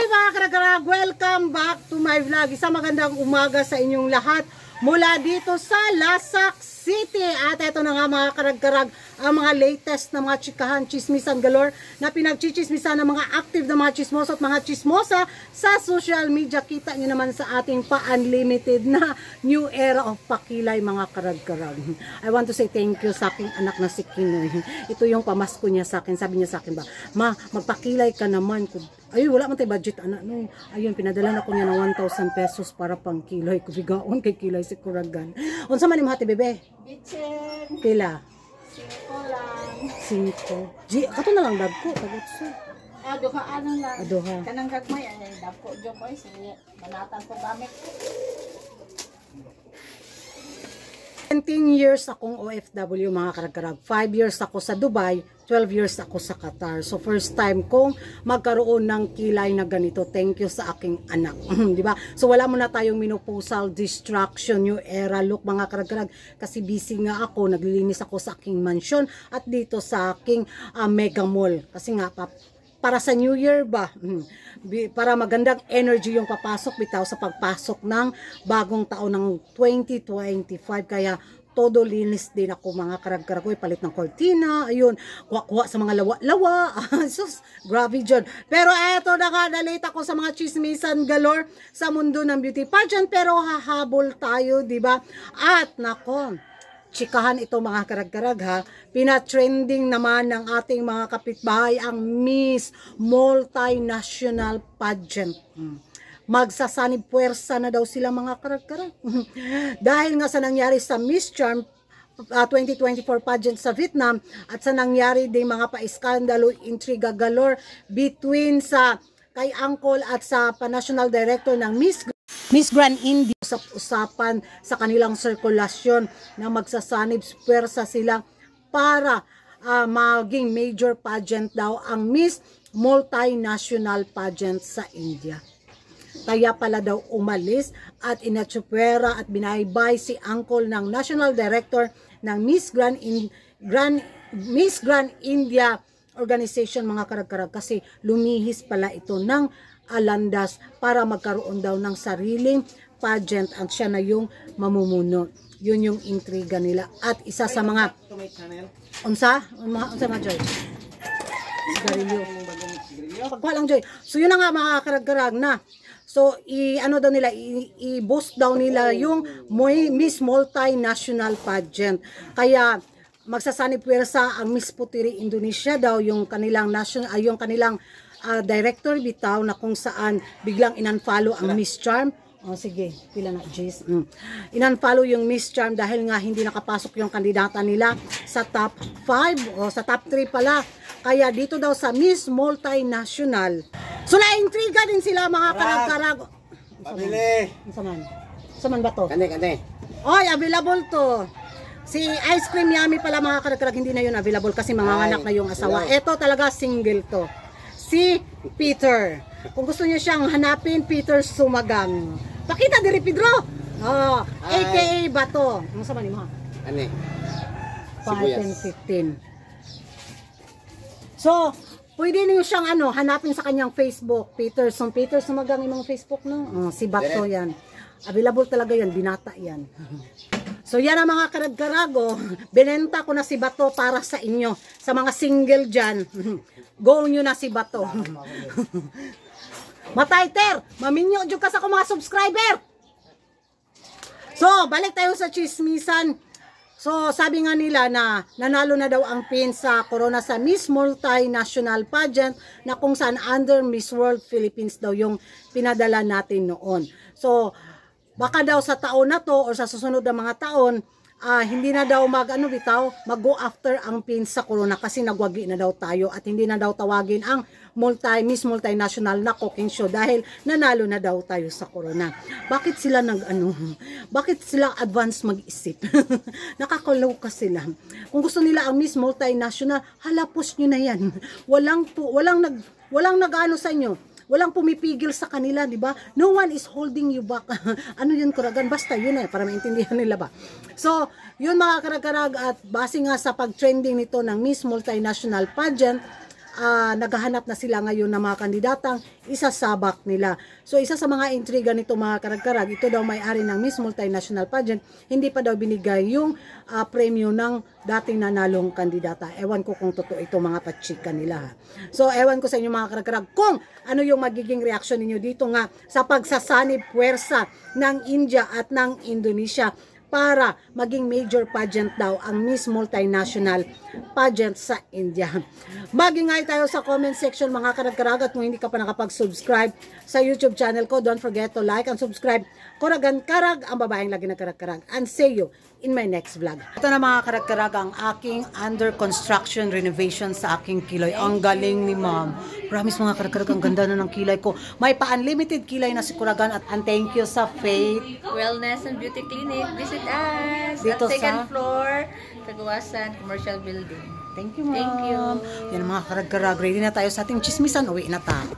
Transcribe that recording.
Mga karagarag, welcome back to my vlog. Isang magandang umaga sa inyong lahat mula dito sa Lasak City. At ito na nga mga karagkarag, ang mga latest na mga chikahan, chismisan galore na pinagchichismisan ng mga active na mga chismoso at mga chismosa sa social media. Kita nyo naman sa ating pa-unlimited na new era of pakilay mga karagkarag. I want to say thank you sa aking anak na si Kinoy. Ito yung pamasko niya sa akin. Sabi niya sa akin ba, ma, magpakilay ka naman. Ay, wala man tayo budget, anak. No. Ayun, pinadala na ko niya ng 1,000 pesos para pang kilay. Kubigaon kay kilay si Kuragan. Unsa man imong hati, bebe? Bitchen. Pila? 5 lang. 5. G, kato na lang dagko. Tagutso. Duha ano lang. Duha. Kanang gagmay, ay dako dyan ko. Sige, banatan ko gamit. 17 years akong OFW mga karagkarag. 5 years ako sa Dubai, 12 years ako sa Qatar. So first time kong magkaroon ng kilay na ganito. Thank you sa aking anak. Di ba? So wala muna tayong menopausal distraction, new era look mga karagkarag. Kasi busy nga ako, naglilinis ako sa aking mansion at dito sa aking mega mall. Kasi nga para sa New Year ba, para magandang energy yung papasok bitaw sa pagpasok ng bagong taon ng 2025. Kaya todo linis din ako mga karag-karag. Palit ng cortina, ayun, kuha sa mga lawa-lawa. Sus, grabe dyan. Pero eto na nga, nalate ako sa mga chismisan galore sa mundo ng beauty pageant. Pero hahabol tayo, di ba? At nako, chikahan ito mga karag-karag ha. Pina-trending naman ng ating mga kapitbahay ang Miss Multinational Pageant. Magsasanib puwersa na daw sila mga karag-karag. Dahil nga sa nangyari sa Miss Charm 2024 pageant sa Vietnam at sa nangyari din mga pa-iskandalo, intriga galore between sa kay Uncle at sa pa-national director ng Miss Grand India sa usapan sa kanilang sirkulasyon na magsasanib puwersa sila para maging major pageant daw ang Miss Multinational Pageant sa India. Kaya pala daw umalis at inatsupwera at binaybay si Uncle ng National Director ng Miss Grand India Organization mga karag-karag kasi lumihis pala ito ng alandas para magkaroon daw ng sariling pageant at siya na yung mamumuno. Yun yung intriga nila. At isa sa mga unsa mga Joy? Sigarilyo. Pagkuha lang Joy. So yun na nga mga karag-karag na. So ano daw nila i-boost daw nila yung Miss Multinational Pageant. Kaya magsasanib puwersa ang Miss Putiri Indonesia daw yung kanilang director bitaw na kung saan biglang inunfollow ang Miss Charm. Oh, sige, pila na Jace. Inunfollow yung Miss Charm dahil nga hindi nakapasok yung kandidata nila sa top 5 o sa top 3 pala. Kaya dito daw sa Miss Multinational. So na-intriga din sila mga karag-karag. Pabili. Saman ba to? Kani. Oy, available to. Si Ice Cream Yummy pala mga karag-karag, hindi na yun available kasi mga anak na yung asawa. Ito talaga single to. Si Peter. Kung gusto niyo siyang hanapin, Peter Sumagang. Pakita diri Pedro. Oh, AKA Bato. Ano sa man mo? Ani. 5 and 15. So, pwede niyo siyang hanapin sa kanyang Facebook. Peter Sumagang yung mga Facebook no. Si Bato yan. Available talaga yan, binata yan. So yan ang mga karag-karago, binenta ko na si Bato para sa inyo. Sa mga single dyan, go nyo na si Bato. Matayter, maminyo dyan ka sa mga subscriber. So, balik tayo sa chismisan. So, sabi nga nila na nanalo na daw ang pin sa corona sa Miss Multinational Pageant na kung saan under Miss World Philippines daw yung pinadala natin noon. So, baka daw sa taon na to or sa susunod na mga taon, hindi na daw mag-go after ang pin sa corona kasi nagwagi na daw tayo at hindi na daw tawagin ang Miss Multinational na cooking show dahil nanalo na daw tayo sa corona. Bakit sila bakit sila advance mag-isip? Nakakaloka sila. Kung gusto nila ang Miss Multinational, halapos nyo na yan. Walang nag-ano sa inyo. Walang pumipigil sa kanila, di ba? No one is holding you back. Ano yun, Kuragan? Basta yun para maintindihan nila ba? So, yun mga karag-karag at base nga sa pag-trending nito ng Miss Multinational Pageant, naghahanap na sila ngayon ng mga kandidatang isasabak nila. So isa sa mga intriga nito mga karag-karag, ito daw may-ari ng Miss Multinational Pageant, hindi pa daw binigay yung premyo ng dating nanalong kandidata. Ewan ko kung totoo ito mga pachika nila. So ewan ko sa inyo mga karag-karag kung ano yung magiging reaksyon ninyo dito nga sa pagsasanib puwersa ng India at ng Indonesia para maging major pageant daw ang Miss Multinational Pageant sa India. Mag-ingay tayo sa comment section mga karag-karag, at kung hindi ka pa nakapag-subscribe sa YouTube channel ko, don't forget to like and subscribe. Kuragan Karag, ang babaeng lagi na karag-karag. And see you in my next vlog. Ito na mga karag-karag ang aking under construction renovation sa aking kilay. Ang galing ni ma'am. Promise mga karag-karag, ang ganda na ng kilay ko. May pa-unlimited kilay na si Kuragan, at thank you sa Faith Wellness and Beauty Clinic. Visit us Dito at second sa floor, Tagawasan Commercial Building. Thank you, ma'am. Thank you. Yan mga karag-karag. Ready na tayo sa ating chismisan. Uwi na tayo.